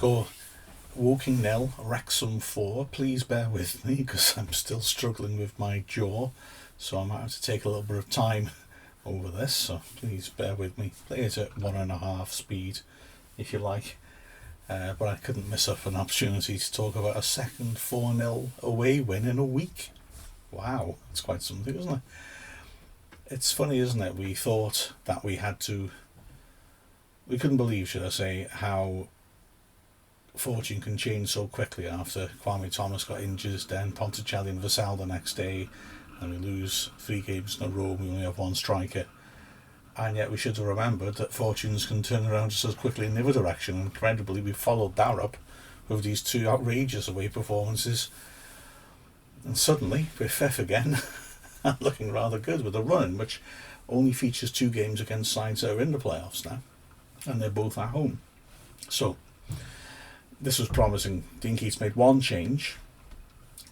score. Woking 0, Wrexham 4. Please bear with me because I'm still struggling with my jaw, so I might have to take a little bit of time over this, so please bear with me. Play it at 1.5 speed if you like, but I couldn't miss up an opportunity to talk about a second 4-0 away win in a week. Wow, that's quite something, isn't it? It's funny, isn't it? We thought that we couldn't believe, should I say, how fortune can change so quickly after Kwame Thomas got injured, then Ponticelli and Vassell the next day, and we lose 3 games in a row, we only have 1 striker. And yet we should have remembered that fortunes can turn around just as quickly in the other direction, and incredibly we followed that up with these 2 outrageous away performances, and suddenly we're 5th again and looking rather good with a run which only features 2 games against sides that are in the playoffs now, and they're both at home. So this was promising. Dean Keats made 1 change.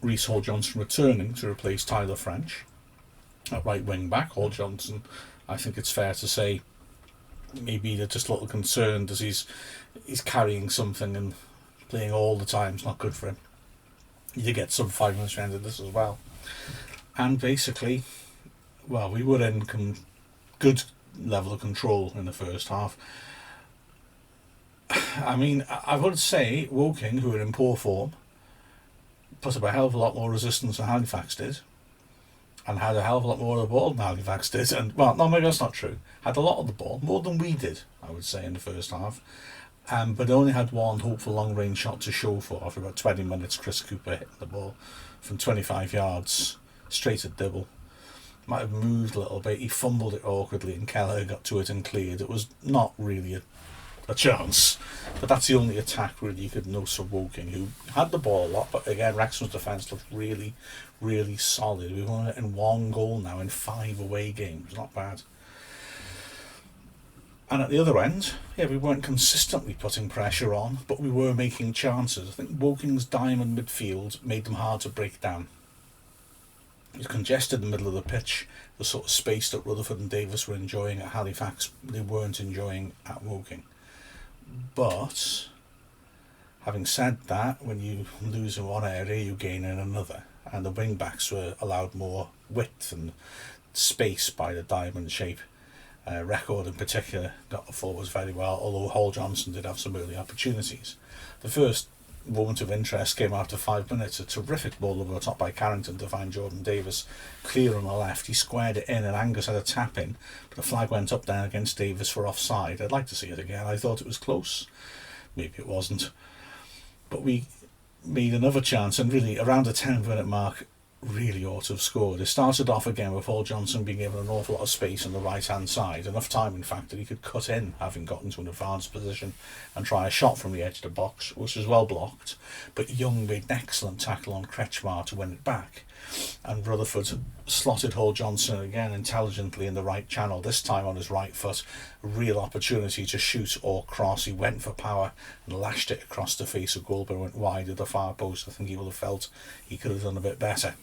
Reece Hall-Johnson returning to replace Tyler French at right wing back. Hall-Johnson, I think it's fair to say, maybe they're just a little concerned as he's carrying something, and playing all the time is not good for him. You get some 5 minutes around this as well. And basically, well, we were in good level of control in the first half. I mean, I would say Woking, who are in poor form, put up a hell of a lot more resistance than Halifax did, and had a hell of a lot more of the ball than Halifax did. And, well, no, maybe that's not true. Had a lot of the ball, more than we did, I would say, in the first half. But only had 1 hopeful long-range shot to show for after about 20 minutes. Chris Cooper hitting the ball from 25 yards, straight at Dibble. Might have moved a little bit. He fumbled it awkwardly, and Kelleher got to it and cleared. It was not really a chance, but that's the only attack really you could notice from Woking, who had the ball a lot, but again Wrexham's defence looked really, really solid. We've only in 1 goal now in 5 away games, not bad. And at the other end, yeah, we weren't consistently putting pressure on, but we were making chances. I think Woking's diamond midfield made them hard to break down. It was congested in the middle of the pitch, the sort of space that Rutherford and Davis were enjoying at Halifax, they weren't enjoying at Woking. But having said that, when you lose in one area, you gain in another, and the wing backs were allowed more width and space by the diamond shape. Record in particular got the forwards very well, although Hall-Johnson did have some early opportunities. The first moment of interest came after 5 minutes. A terrific ball over the top by Carrington to find Jordan Davis clear on the left. He squared it in, and Angus had a tap in, but the flag went up down against Davis for offside. I'd like to see it again. I thought it was close. Maybe it wasn't. But we made another chance, and really around the 10-minute mark really ought to have scored. It started off again with Hall-Johnson being given an awful lot of space on the right hand side, enough time in fact that he could cut in, having gotten to an advanced position, and try a shot from the edge of the box, which was well blocked, but Young made an excellent tackle on Kretschmar to win it back, and Rutherford slotted Hall-Johnson again intelligently in the right channel, this time on his right foot. A real opportunity to shoot or cross. He went for power and lashed it across the face of goal, but went wide of the far post. I think he would have felt he could have done a bit better.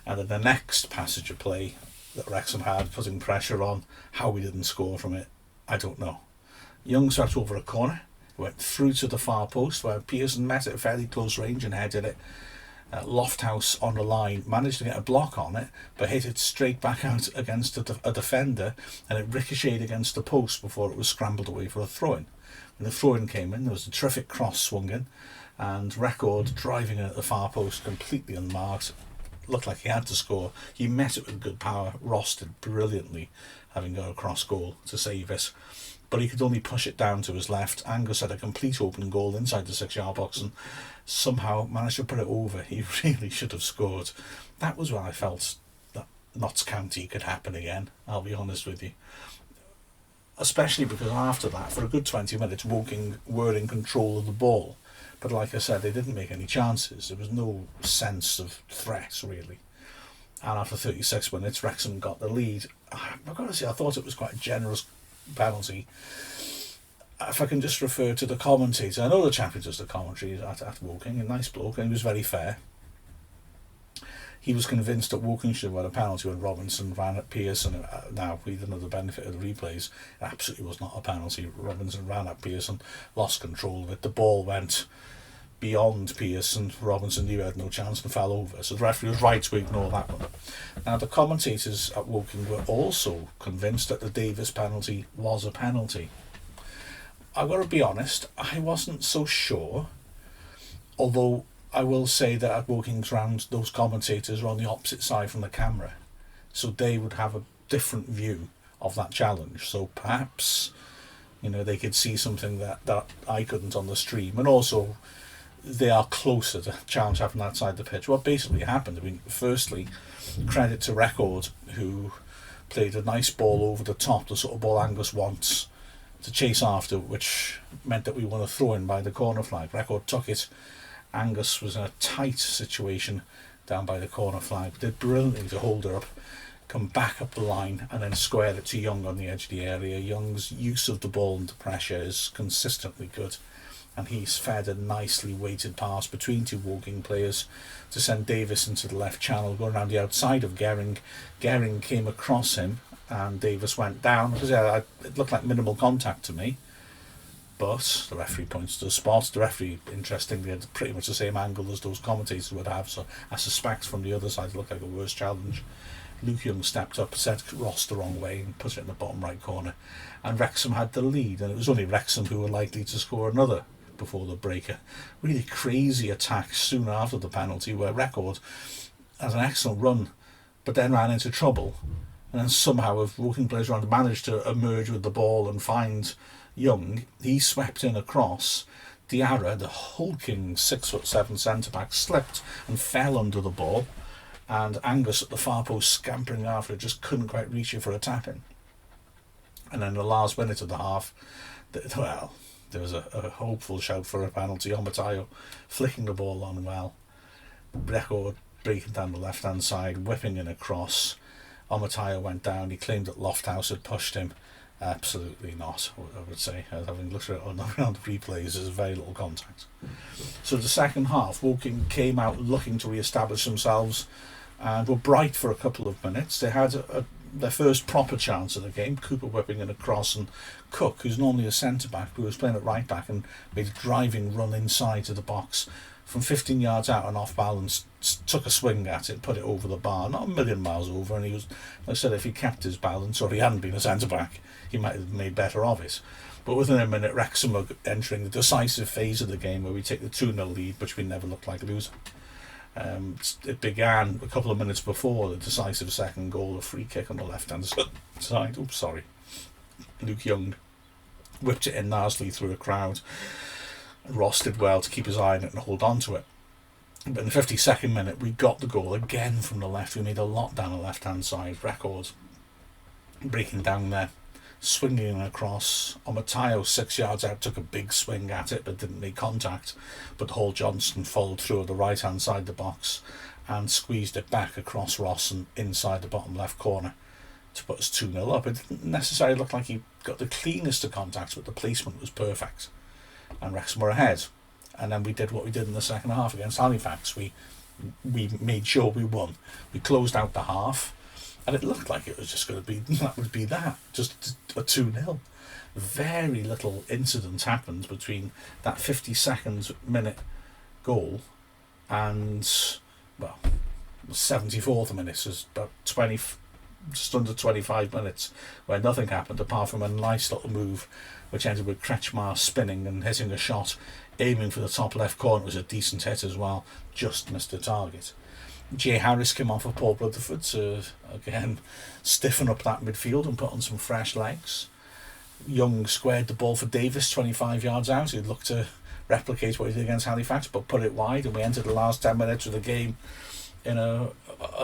And then the next passage of play that Wrexham had, putting pressure on, how we didn't score from it, I don't know. Young swept over a corner, went through to the far post where Pearson met it at fairly close range and headed it. Lofthouse on the line managed to get a block on it, but hit it straight back out against a defender, and it ricocheted against the post before it was scrambled away for a throw-in. When the throw-in came in, there was a terrific cross swung in, and Record driving it at the far post completely unmarked. Looked like he had to score. He met it with good power. Ross did brilliantly, having got a cross goal to save it, but he could only push it down to his left. Angus had a complete open goal inside the 6-yard box and somehow managed to put it over. He really should have scored. That was when I felt that Notts County could happen again, I'll be honest with you. Especially because after that, for a good 20 minutes, Woking were in control of the ball. But like I said, they didn't make any chances. There was no sense of threat, really. And after 36 minutes, Wrexham got the lead. I've got to say, I thought it was quite a generous penalty. If I can just refer to the commentator, I know the chap who does the commentary at Woking, a nice bloke, and he was very fair. he was convinced that Woking should have had a penalty when Robinson ran at Pearson. Now, we didn't have the benefit of the replays. It absolutely was not a penalty. Robinson ran at Pearson, lost control of it. The ball went beyond Pearson. Robinson knew he had no chance and fell over. So the referee was right to ignore that one. Now, the commentators at Woking were also convinced that the Davis penalty was a penalty. I've got to be honest, I wasn't so sure, although I will say that at Woking's round, those commentators were on the opposite side from the camera, so they would have a different view of that challenge. So perhaps, they could see something that I couldn't on the stream, and also they are closer to challenge happening outside the pitch. What basically happened, I mean, firstly, credit to Record, who played a nice ball over the top, the sort of ball Angus wants to chase after, which meant that we won a throw-in by the corner flag. Record took it. Angus was in a tight situation down by the corner flag, did brilliantly to hold her up, come back up the line and then square it to Young on the edge of the area. Young's use of the ball under pressure is consistently good, and he's fed a nicely weighted pass between two Woking players to send Davis into the left channel, going around the outside of Gehring. Gehring came across him and Davis went down. It looked like minimal contact to me, but the referee points to the spot. The referee, interestingly, had pretty much the same angle as those commentators would have, so I suspect from the other side it looked like a worse challenge. Luke Young stepped up, set Ross the wrong way and put it in the bottom right corner, and Wrexham had the lead, and it was only Wrexham who were likely to score another before the break. A really crazy attack soon after the penalty where Record has an excellent run but then ran into trouble, and then somehow if Woking players around managed to emerge with the ball and find Young, he swept in across. Diarra, the hulking 6'7" centre-back, slipped and fell under the ball, and Angus at the far post scampering after it just couldn't quite reach it for a tap-in. And then the last minute of the half, there was a hopeful shout for a penalty. Omatayo flicking the ball on well. Record breaking down the left-hand side, whipping in across. Omatayo went down. He claimed that Lofthouse had pushed him. Absolutely not, I would say. Having looked at it on the replays, there's very little contact. So the second half, Woking came out looking to re-establish themselves and were bright for a couple of minutes. They had their first proper chance of the game, Cooper whipping in across, and Cook, who's normally a centre-back, who was playing at right-back, and made a driving run inside to the box. From 15 yards out and off balance, took a swing at it, put it over the bar, not a million miles over, and he was, like I said, if he kept his balance or he hadn't been a centre-back, he might have made better of it. But within a minute, Wrexham are entering the decisive phase of the game where we take the 2-0 lead, which we never looked like losing. It began a couple of minutes before the decisive second goal, a free kick on the left-hand side. Oops, sorry. Luke Young whipped it in nicely through a crowd. Ross did well to keep his eye on it and hold on to it. But in the 52nd minute, we got the goal again from the left. We made a lot down the left-hand side. Record breaking down there, swinging across. Omatayo 6 yards out took a big swing at it but didn't make contact. But Hall Johnson followed through at the right-hand side of the box and squeezed it back across Ross and inside the bottom left corner to put us 2-0 up. It didn't necessarily look like he got the cleanest of contacts, but the placement was perfect. And Wrexham were ahead. And then we did what we did in the second half against Halifax. We made sure we won. We closed out the half, and it looked like it was just going to be just a 2-0. Very little incident happened between that 52nd minute goal and, well, the 74th minute, so it's about just under 25 minutes where nothing happened apart from a nice little move which ended with Kretschmar spinning and hitting a shot, aiming for the top left corner. It was a decent hit as well, just missed the target. Jay Harris came on for Paul Rutherford to again stiffen up that midfield and put on some fresh legs. Young squared the ball for Davis 25 yards out. He'd looked to replicate what he did against Halifax but put it wide, and we entered the last 10 minutes of the game in a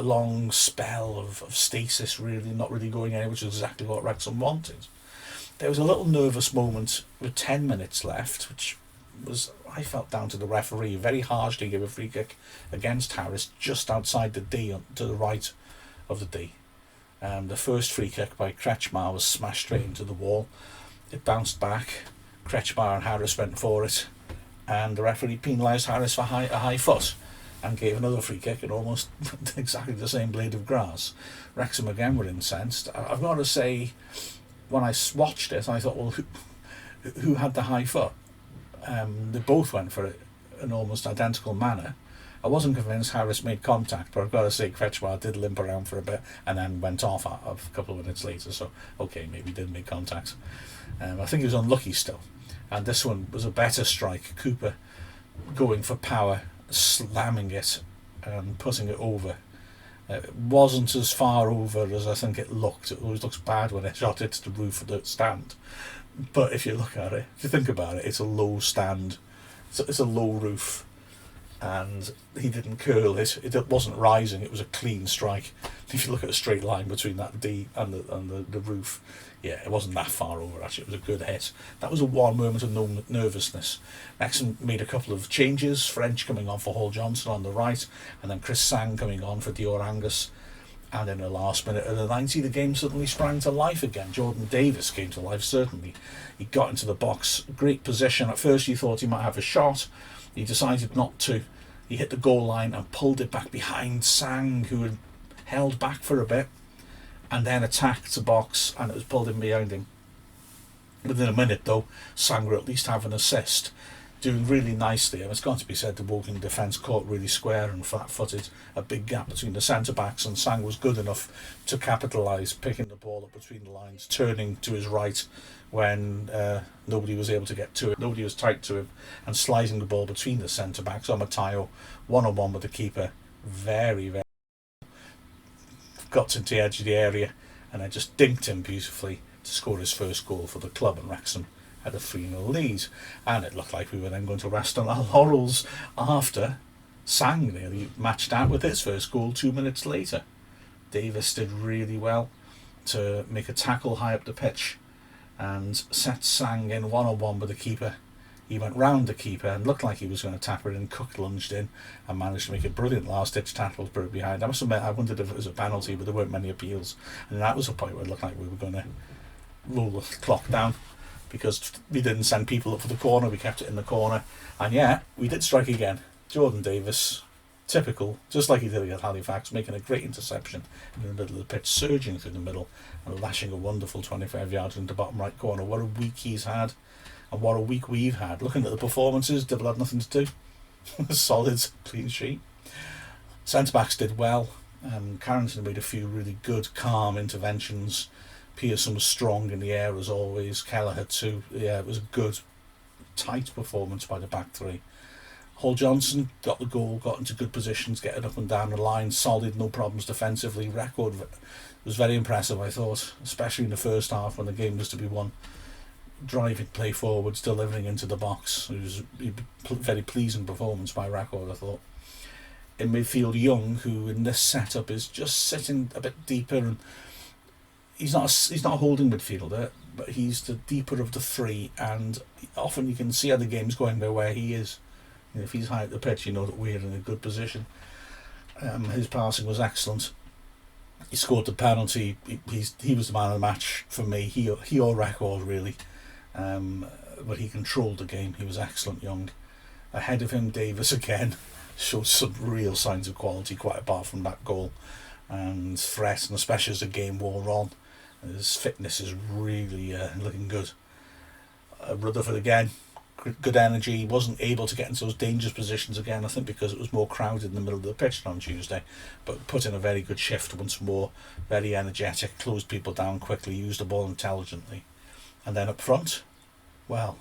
long spell of stasis, really not really going anywhere, which is exactly what Wrexham wanted. There was a little nervous moment with 10 minutes left, which was, I felt, down to the referee. Very harshly gave a free kick against Harris just outside the D, to the right of the D. The first free kick by Kretschmar was smashed straight into the wall. It bounced back. Kretschmar and Harris went for it, and the referee penalised Harris for a high foot. and gave another free kick in almost exactly the same blade of grass. Wrexham again were incensed. I've got to say, when I watched it, I thought, well, who had the high foot? They both went for it in almost identical manner. I wasn't convinced Harris made contact, but I've got to say Kretschmar did limp around for a bit and then went off a couple of minutes later, so okay, maybe he did make contact. I think he was unlucky still, and this one was a better strike. Cooper going for power, slamming it and putting it over. It wasn't as far over as I think it looked. It always looks bad when it shot hits the roof of the stand, but if you look at it, if you think about it, it's a low stand, it's a low roof, and he didn't curl it. It wasn't rising. It was a clean strike. If you look at a straight line between that D and the roof, yeah, it wasn't that far over. Actually, it was a good hit. That was a one moment of no nervousness. Wrexham made a couple of changes. French coming on for Hall Johnson on the right, and then Chris Sang coming on for Dior Angus. And in the last minute of the 90, the game suddenly sprang to life again. Jordan Davis came to life, certainly. He got into the box, great position. At first you thought he might have a shot. He decided not to. He hit the goal line and pulled it back behind Sang, who had held back for a bit, and then attacked the box, and it was pulled in behind him. Within a minute, though, Sang would at least have an assist, doing really nicely. And it's got to be said, the Woking defence caught really square and flat-footed, a big gap between the centre-backs, and Sang was good enough to capitalise, picking the ball up between the lines, turning to his right when nobody was able to get to it. Nobody was tight to him, and sliding the ball between the centre-backs. Matayo, one-on-one with the keeper, very, very got to the edge of the area, and I just dinked him beautifully to score his first goal for the club, and Wrexham had a 3-0 lead. And it looked like we were then going to rest on our laurels after Sang nearly matched out with his first goal 2 minutes later. Davis did really well to make a tackle high up the pitch and set Sang in one-on-one with the keeper. He went round the keeper and looked like he was going to tackle it, and Cook lunged in and managed to make a brilliant last-ditch tackle to put it behind. I must admit, I wondered if it was a penalty, but there weren't many appeals, and that was a point where it looked like we were going to roll the clock down, because we didn't send people up for the corner, we kept it in the corner, and yeah, we did strike again. Jordan Davis, typical, just like he did at Halifax, making a great interception in the middle of the pitch, surging through the middle and lashing a wonderful 25 yards into the bottom right corner. What a week he's had, and what a week we've had. Looking at the performances, Dibble had nothing to do. Solid, clean sheet. Centre-backs did well. Carrington made a few really good, calm interventions. Pearson was strong in the air as always. Kelleher too. Yeah, it was a good, tight performance by the back three. Hall Johnson got the goal, got into good positions, getting up and down the line, solid, no problems defensively. Record was very impressive, I thought, especially in the first half when the game was to be won. Driving play forwards, delivering into the box. It was a very pleasing performance by Record, I thought. In midfield, Young, who in this setup is just sitting a bit deeper, and he's not a holding midfielder, but he's the deeper of the three, and often you can see how the game's going by where he is. You know, if he's high at the pitch, you know that we're in a good position. His passing was excellent. He scored the penalty. He was the man of the match for me. He or Record really, but he controlled the game. He was excellent. Young, ahead of him, Davis again showed some real signs of quality, quite apart from that goal and threat, and especially as the game wore on. His fitness is really looking good. Rutherford again, good energy. He wasn't able to get into those dangerous positions again, I think because it was more crowded in the middle of the pitch on Tuesday, but put in a very good shift once more. Very energetic, closed people down quickly, used the ball intelligently. And then up front, well,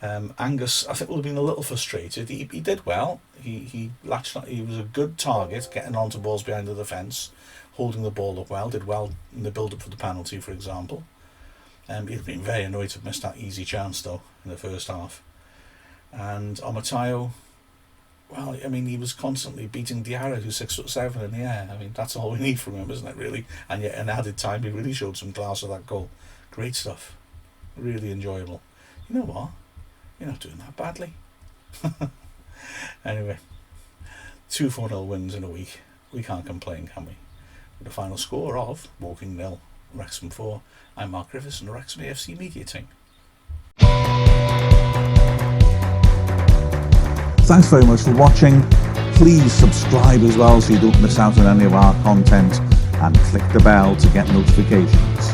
Angus, I think, would have been a little frustrated. He did well. He latched on. He was a good target, getting onto balls behind the defence, holding the ball up well. Did well in the build-up for the penalty, for example. He'd been very annoyed to have missed that easy chance, though, in the first half. And Matayo, well, I mean, he was constantly beating Diarra, who's 6'7" in the air. I mean, that's all we need from him, isn't it, really? And yet, in added time, he really showed some class with that goal. Great stuff. Really enjoyable. You know what? You're not doing that badly. Anyway, 2 4-0 wins in a week. We can't complain, can we? With the final score of Woking 0, Wrexham 4. I'm Mark Griffiths from the Wrexham AFC media team. Thanks very much for watching. Please subscribe as well so you don't miss out on any of our content, and click the bell to get notifications.